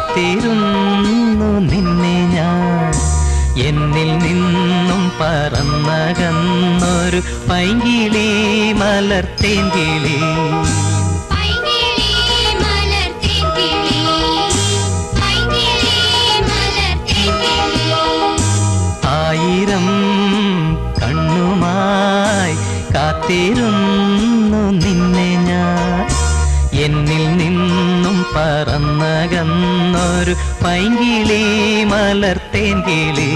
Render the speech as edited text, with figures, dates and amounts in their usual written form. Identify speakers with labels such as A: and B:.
A: കാത്തിരുന്നു നിന്നെ ഞാൻ. എന്നിൽ നിന്നും പറന്നകന്നൊരു പൈങ്കിളി മലർത്തേങ്കിളി. ആയിരം കണ്ണുമായി കാത്തിരുന്നു നിന്നെ ഞാൻ. എന്നിൽ നിന്നും പറന്നകന്നൊരു പൈങ്കിളി മലർത്തേങ്കിളി.